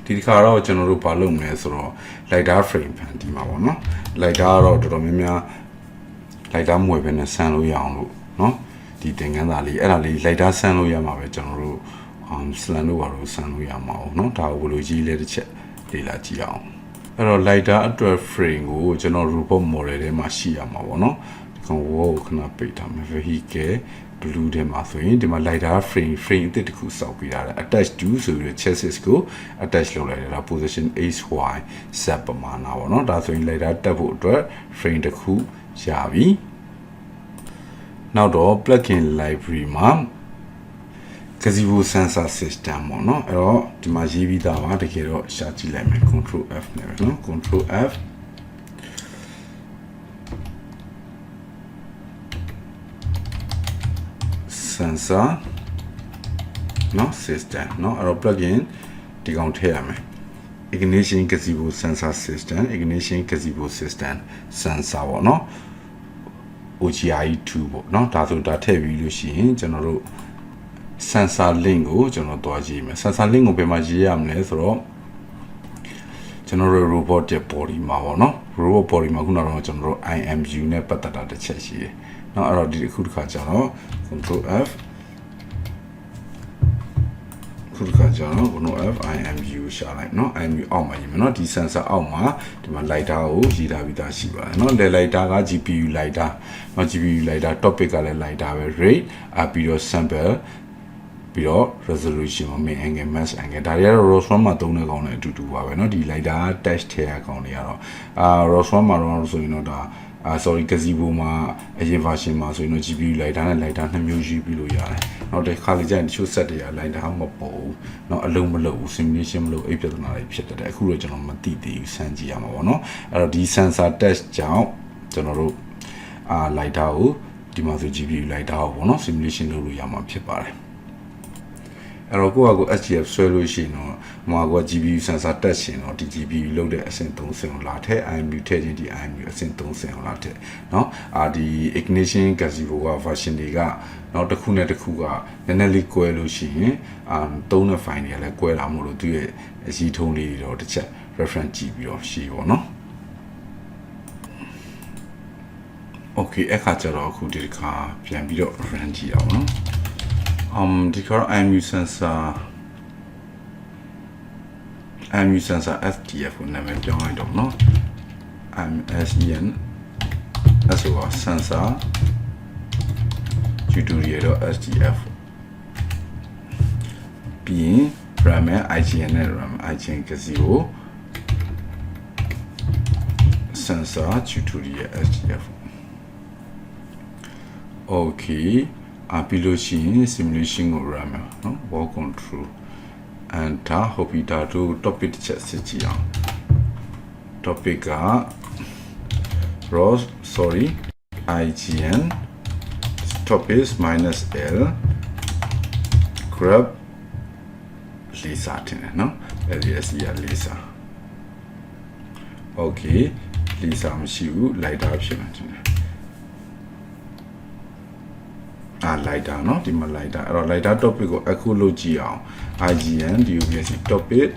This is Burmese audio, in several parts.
ဒီတစ်ခါတော့ကျွန်တော်တို့ဘာလုပ်မလဲဆိုတော့ lidar frame ဖန်တီးမှာပေါ့နော် lidar တော့တော်တော်များများ lidar မွေပဲနဲ့ဆန်းလို့ရအောင်လို့နော်ဒီသင်ခန်းစာလေးအဲ့ဒါလေး lidar ဆန်းလို့ရမှာပဲကျွန်တော်တို့slant လို့ပါလို့ဆန်းလို့ရမှာပေါ့နော်ဒါကိုဘယ်လိုရေးလဲတစ်ချက်လေ့လာကြည့်အောင်အဲ့တော့ lidar အတွက် frame ကိုကျွန်တော် robot model ထဲမှာရှိရမှာပေါ့နော်ဒီကောင်ဝေါ့ကိုခဏပိတ်ထားမယ် vehicle blue ထဲမှာဆိုရင်ဒီမှာ lidar frame အသစ်တစ်ခုစောက်ပေးထားတယ် attach to ဆိုပြီး chassis ကို attach လုပ်လိုက်တယ်ဒါ position x y z ပမာဏပေါ့နော်ဒါဆိုရင် lidar တက်ဖို့အတွက် frame တစ်ခုရပြီနောက်တော့ plugin library မှာ gazebo sensor system ပေါ့နော်အဲ့တော့ဒီမှာရေးပြီးသားပါတကယ်တော့ရှာကြည့်လိုက်မယ် control F နဲ့ပဲနော် control F sensor နော် system နော်အဲ့တော့ plugin ဒီကောင်ထည့်ရမယ် ignition gazebo sensor system ignition gazebo system sensor ပေါ့နော် OGI2 ပေါ့နော်ဒါဆိုဒါထည့်ပြီးလို့ရှိရင်ကျွန်တော်တို့ sensor link ကိုကျွန်တော်တွားကြည့်မယ် sensor link ကိုဘယ်မှာရေးရမလဲဆိုတော့ကျွန်တော်တို့ robot ရဲ့ body မှာပေါ့နော် robot body မှာခုနကတော့ကျွန်တော်တို့ IMU နဲ့ပတ်သက်တာတစ်ချက်ရှိတယ်เนาะအဲ့တော့ဒီအခုတစ်ခါကျတော့ control F ခုတစ်ခါကျတော့ control F IMU ရှာလိုက်เนาะ IMU အောက်မှာရေးမယ်เนาะဒီ sensor အောက်မှာဒီမှာ lidar ကိုရေးထားပြီးသားရှိပါတယ်เนาะ lidar က GPU lidar เนาะ GPU lidar topic ကလည်း lidar ပဲ rate ပြီးတော့ sample ပြီးတော့ resolution မှာ main angle max angle ဒါတွေကတော့ ROS1 မှာသုံးတဲ့ကောင်တွေအတူတူပါပဲเนาะဒီ lidar test ထဲအကောင်တွေကတော့ROS1 မှာတော့ဆိုရင်တော့ဒါsorry gazebo မှာအရင် version မှာဆိုရင်တော့ GPU lidar နဲ့ lidar နှစ်မျိုးယူပြီးလို့ရတယ်။နောက်တစ်ခါလေကျရင်တချို့ set တွေက lidar မပေါ်ဘူး။နောက်အလုံးမလုပ်ဘူး simulation မလုပ်အိပ်ပြဿနာတွေဖြစ်တယ်။အခုတော့ကျွန်တော်မသိသေးဘူးစမ်းကြည့်ရမှာပေါ့နော်။အဲ့တော့ဒီ sensor test ကြောင့်ကျွန်တော်တို့lidar ကိုဒီမှာဆို GPU lidar ကိုပေါ့နော် simulation လုပ်လို့ရမှာဖြစ်ပါတယ်။အဲ့တော့ကိုယ့်အကို SDF ဆွဲလို့ရှိရင်တော့မှာကိုက GPU sensor တက်ရှင်တော့ဒီ GPU လောက်တဲ့အဆင့်3ဆင့်ကိုလာထည့် IMU ထည့်ခြင်းဒီ IMU အဆင့်3ဆင့်ကိုလာထည့်เนาะဒီ ignition gazebo က version တွေကနောက်တစ်ခုနဲ့တစ်ခုကနည်းနည်းလေးကွဲလို့ရှိရင်သုံးတဲ့ file တွေကလည်းကွဲလာမို့လို့သူရဲ့အစည်းထုံးလေးတွေတော့တစ်ချက် reference ကြည့်ပြီးတော့ရှင်းပါเนาะ okay အခါကျတော့အခုဒီတစ်ခါပြန်ပြီးတော့ run ကြည့်အောင်เนาะဒီကတော့ IMU sensor SDF ကိုနာမည်ပြောင်းလိုက်တော့เนาะ MSEN SOR sensor tutorial SDF ပြီးရင် RAM IGN နဲ့ RAM IGN gazebo sensor tutorial SDF okayပြီးလို့ရှိရင် simulation ကို run မယ်เนาะ wall control and ဒါ hobby ဒါတို့ topic တစ်ချက်စစ်ကြည့်အောင် topic က ROS IGN topic -L grab Lisa တင်တယ်เนาะ LSE ရ Lisa okay Lisa မရှိဘူး lidar ဖြစ်မှာတင်တယ်lidar เนาะဒီမှာ lidar အဲ့တော့ lidar topic ကိုအခုလုပ်ကြည့်အောင် IGN DUBC topic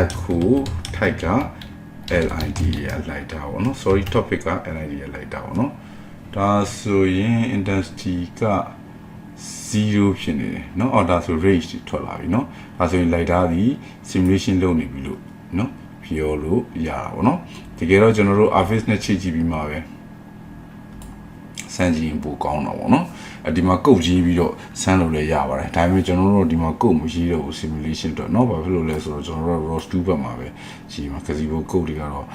အခု type က LID ရ lidar ပေါ့နော် sorry topic က LID ရ lidar ပေါ့နော်ဒါဆိုရင် intensity က0ဖြစ်နေတယ်เนาะအော်ဒါဆို range ထွက်လာပြီเนาะဒါဆိုရင် lidar ဒီ simulation လုပ်နေပြီလို့เนาะပြောလို့ရတာပေါ့နော်တကယ်တော့ကျွန်တော်တို့ office နဲ့ချိန်ကြည့်ပြီးမှပဲစမ်းကြည့်ရင်ပိုကောင်းတော့ဗောနော်ဒီမှာကုတ်ကြီးပြီးတော့စမ်းလို့လည်းရပါတယ်ဒါပေမဲ့ကျွန်တော်တို့ဒီမှာကုတ်မရေးတော့ဘူး simulation တော့เนาะဘာဖြစ်လို့လဲဆိုတော့ကျွန်တော်တို့ ROS2 ဘက်မှာပဲကြီးမှာ gazebo ကုတ်တွေကတော့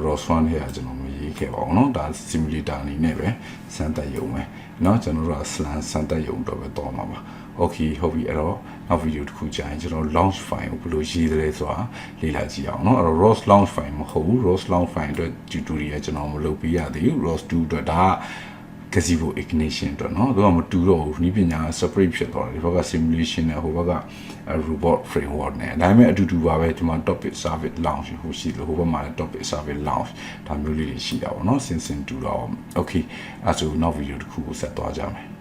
ROS1 ထဲကကျွန်တော်မရေးခဲ့ပါဘူးเนาะဒါ simulator အနေနဲ့ပဲစမ်းတက်ရုံပဲเนาะကျွန်တော်တို့က slant စမ်းတက်ရုံတော့ပဲတော့မှာပါ okay ဟုတ်ပြီအဲ့တော့နောက်ဗီဒီယိုတစ်ခုကြာရင်ကျွန်တော် launch file ကိုဘယ်လိုရေးသလဲဆိုတာလေ့လာကြည့်အောင်เนาะအဲ့တော့ ROS launch file မဟုတ်ဘူး ROS launch file အတွက် tutorial ကျွန်တော်မလုပ်ပြရသေးဘူး ROS2 အတွက်ဒါကgazebo ignition တော့เนาะသူကမတူတော့ဘူးဤပညာ separate ဖြစ်သွားတယ်ဒီဘက်က simulation နဲ့ဟိုဘက်က robot framework နဲ့ဒါပေမဲ့အတူတူပါပဲဒီမှာ topic service launch ဟိုရှိလို့ဟိုဘက်မှာလည်း topic service launch ဒါမျိုးလေးတွေရှိတာပေါ့เนาะစင်တူတော့ okay အဲ့ဆိုနောက်ဗီဒီယိုတစ်ခုကိုဆက်သွားကြမယ်